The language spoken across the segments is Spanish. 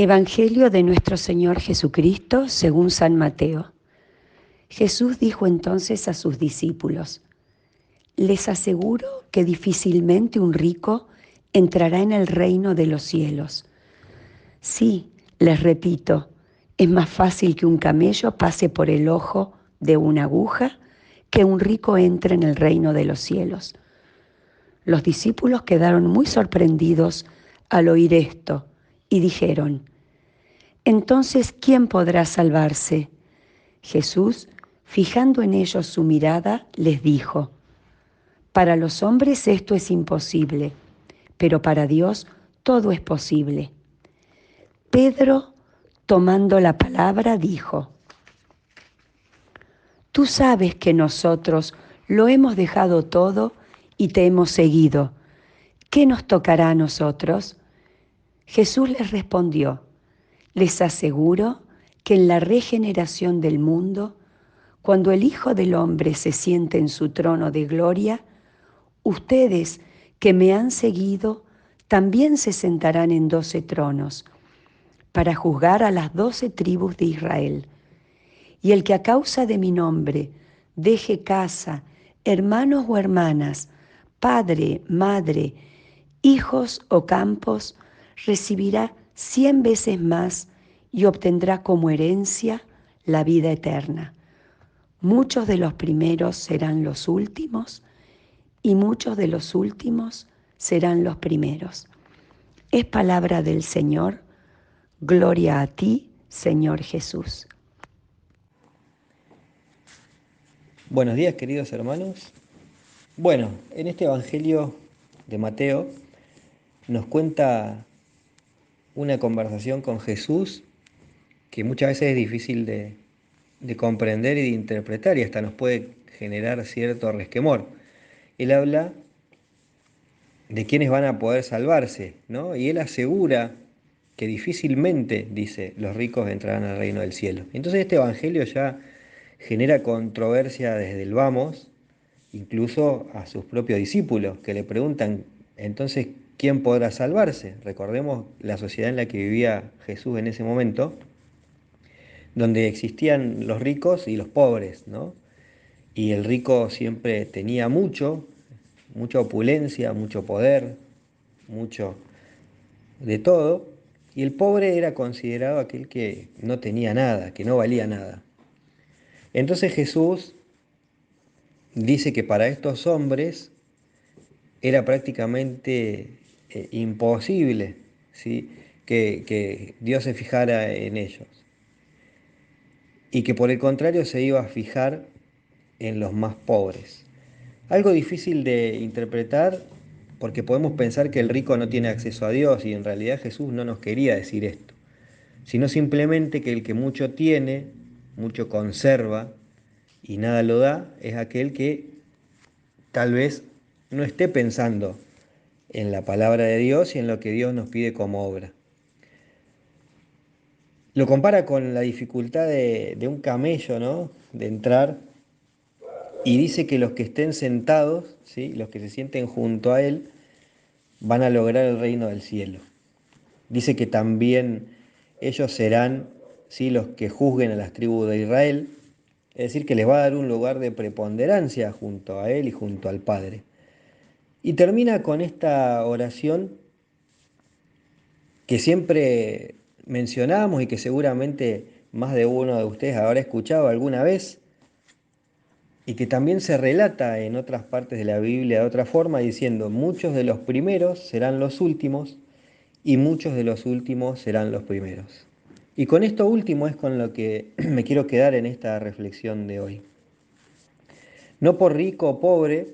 Evangelio de nuestro Señor Jesucristo según San Mateo. Jesús dijo entonces a sus discípulos: les aseguro que difícilmente un rico entrará en el reino de los cielos. Sí, les repito, es más fácil que un camello pase por el ojo de una aguja que un rico entre en el reino de los cielos. Los discípulos quedaron muy sorprendidos al oír esto y dijeron: entonces, ¿quién podrá salvarse? Jesús, fijando en ellos su mirada, les dijo: para los hombres esto es imposible, pero para Dios todo es posible. Pedro, tomando la palabra, dijo: tú sabes que nosotros lo hemos dejado todo y te hemos seguido. ¿Qué nos tocará a nosotros? Jesús les respondió: les aseguro que en la regeneración del mundo, cuando el Hijo del Hombre se siente en su trono de gloria, ustedes que me han seguido también se sentarán en 12 tronos para juzgar a las 12 tribus de Israel. Y el que a causa de mi nombre deje casa, hermanos o hermanas, padre, madre, hijos o campos, recibirá 100 veces más y obtendrá como herencia la vida eterna. Muchos de los primeros serán los últimos y muchos de los últimos serán los primeros. Es palabra del Señor. Gloria a ti, Señor Jesús. Buenos días, queridos hermanos. Bueno, en este Evangelio de Mateo nos cuenta una conversación con Jesús que muchas veces es difícil de comprender y de interpretar y hasta nos puede generar cierto resquemor. Él habla de quiénes van a poder salvarse, ¿no? Y él asegura que difícilmente, dice, los ricos entrarán al reino del cielo. Entonces este Evangelio ya genera controversia desde el vamos, incluso a sus propios discípulos, que le preguntan, entonces, ¿quién podrá salvarse? Recordemos la sociedad en la que vivía Jesús en ese momento, donde existían los ricos y los pobres, ¿no? Y el rico siempre tenía mucha opulencia, mucho poder, mucho de todo, y el pobre era considerado aquel que no tenía nada, que no valía nada. Entonces Jesús dice que para estos hombres era prácticamente imposible, ¿sí? que Dios se fijara en ellos y que por el contrario se iba a fijar en los más pobres. Algo difícil de interpretar porque podemos pensar que el rico no tiene acceso a Dios y en realidad Jesús no nos quería decir esto, sino simplemente que el que mucho tiene, mucho conserva y nada lo da, es aquel que tal vez no esté pensando en la palabra de Dios y en lo que Dios nos pide como obra. Lo compara con la dificultad de un camello, ¿no? De entrar, y dice que los que estén sentados, ¿sí? Los que se sienten junto a él, van a lograr el reino del cielo. Dice que también ellos serán, ¿sí? Los que juzguen a las tribus de Israel, es decir, que les va a dar un lugar de preponderancia junto a él y junto al Padre. Y termina con esta oración que siempre mencionamos y que seguramente más de uno de ustedes habrá escuchado alguna vez y que también se relata en otras partes de la Biblia de otra forma, diciendo: muchos de los primeros serán los últimos y muchos de los últimos serán los primeros. Y con esto último es con lo que me quiero quedar en esta reflexión de hoy. No por rico o pobre,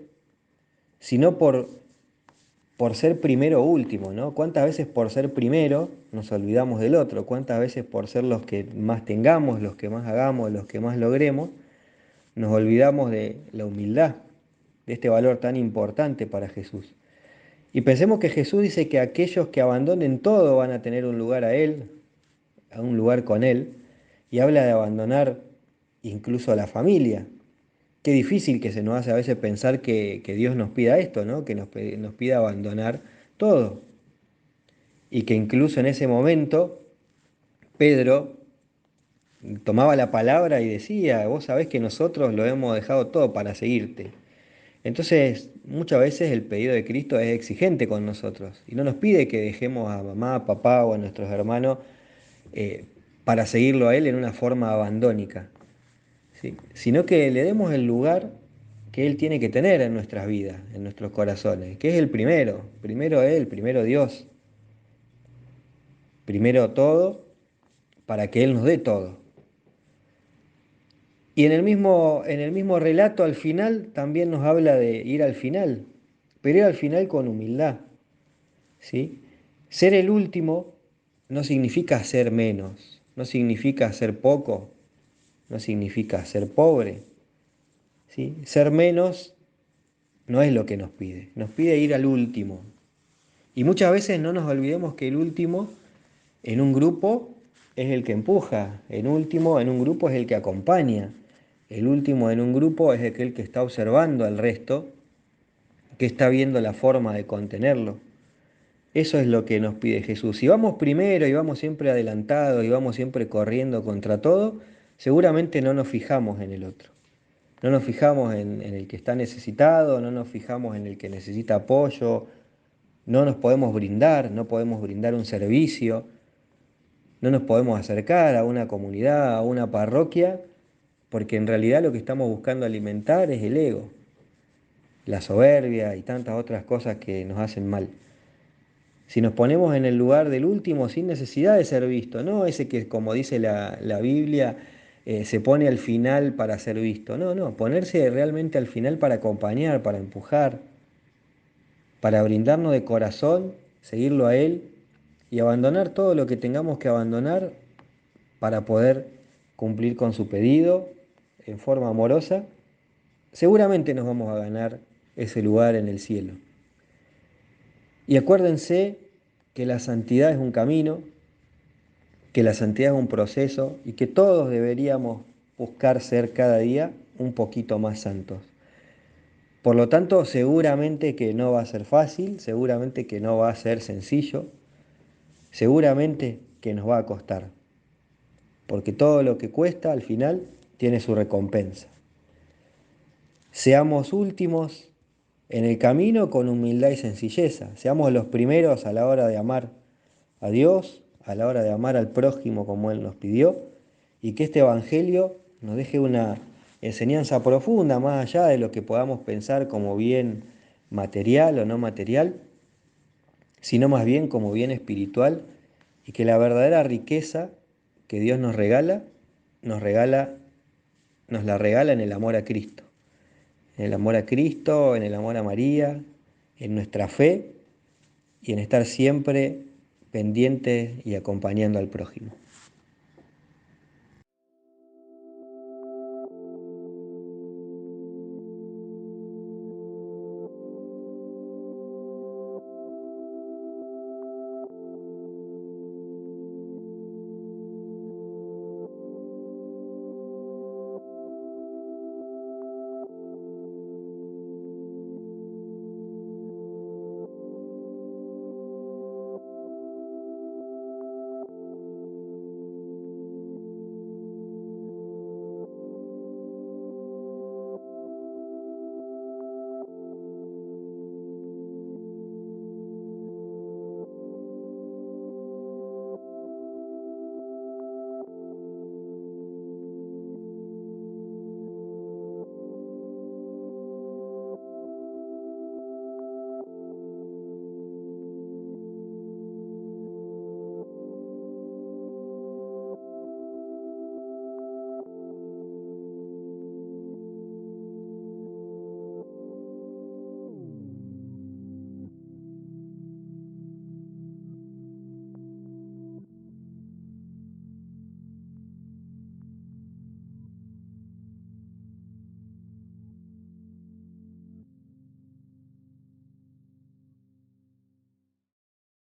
sino por ser primero o último, ¿no? ¿Cuántas veces por ser primero nos olvidamos del otro? ¿Cuántas veces por ser los que más tengamos, los que más hagamos, los que más logremos, nos olvidamos de la humildad, de este valor tan importante para Jesús? Y pensemos que Jesús dice que aquellos que abandonen todo van a tener un lugar a Él, a un lugar con Él, y habla de abandonar incluso a la familia. Qué difícil que se nos hace a veces pensar que Dios nos pida esto, ¿no? Que nos pida abandonar todo. Y que incluso en ese momento Pedro tomaba la palabra y decía, vos sabés que nosotros lo hemos dejado todo para seguirte. Entonces, muchas veces el pedido de Cristo es exigente con nosotros y no nos pide que dejemos a mamá, a papá o a nuestros hermanos eh, para seguirlo a Él en una forma abandónica, ¿sí? Sino que le demos el lugar que Él tiene que tener en nuestras vidas, en nuestros corazones, que es el primero Él, primero Dios, primero todo, para que Él nos dé todo. Y en el mismo relato al final también nos habla de ir al final, pero ir al final con humildad, ¿sí? Ser el último no significa ser menos, no significa ser poco, no significa ser pobre, ¿sí? Ser menos no es lo que nos pide ir al último. Y muchas veces no nos olvidemos que el último en un grupo es el que empuja, el último en un grupo es el que acompaña, el último en un grupo es aquel que está observando al resto, que está viendo la forma de contenerlo. Eso es lo que nos pide Jesús. Si vamos primero y vamos siempre adelantados y vamos siempre corriendo contra todo, seguramente no nos fijamos en el otro. No nos fijamos en el que está necesitado, no nos fijamos en el que necesita apoyo, no nos podemos brindar, no podemos brindar un servicio, no nos podemos acercar a una comunidad, a una parroquia, porque en realidad lo que estamos buscando alimentar es el ego, la soberbia y tantas otras cosas que nos hacen mal. Si nos ponemos en el lugar del último sin necesidad de ser visto, no ese que, como dice la Biblia, se pone al final para ser visto. No, no, ponerse realmente al final para acompañar, para empujar, para brindarnos de corazón, seguirlo a Él y abandonar todo lo que tengamos que abandonar para poder cumplir con su pedido en forma amorosa. Seguramente nos vamos a ganar ese lugar en el cielo. Y acuérdense que la santidad es un camino, que la santidad es un proceso y que todos deberíamos buscar ser cada día un poquito más santos. Por lo tanto, seguramente que no va a ser fácil, seguramente que no va a ser sencillo, seguramente que nos va a costar, porque todo lo que cuesta al final tiene su recompensa. Seamos últimos en el camino con humildad y sencilleza, seamos los primeros a la hora de amar a Dios, a la hora de amar al prójimo como Él nos pidió, y que este Evangelio nos deje una enseñanza profunda, más allá de lo que podamos pensar como bien material o no material, sino más bien como bien espiritual, y que la verdadera riqueza que Dios nos regala, nos la regala en el amor a Cristo. En el amor a Cristo, en el amor a María, en nuestra fe y en estar siempre pendientes y acompañando al prójimo.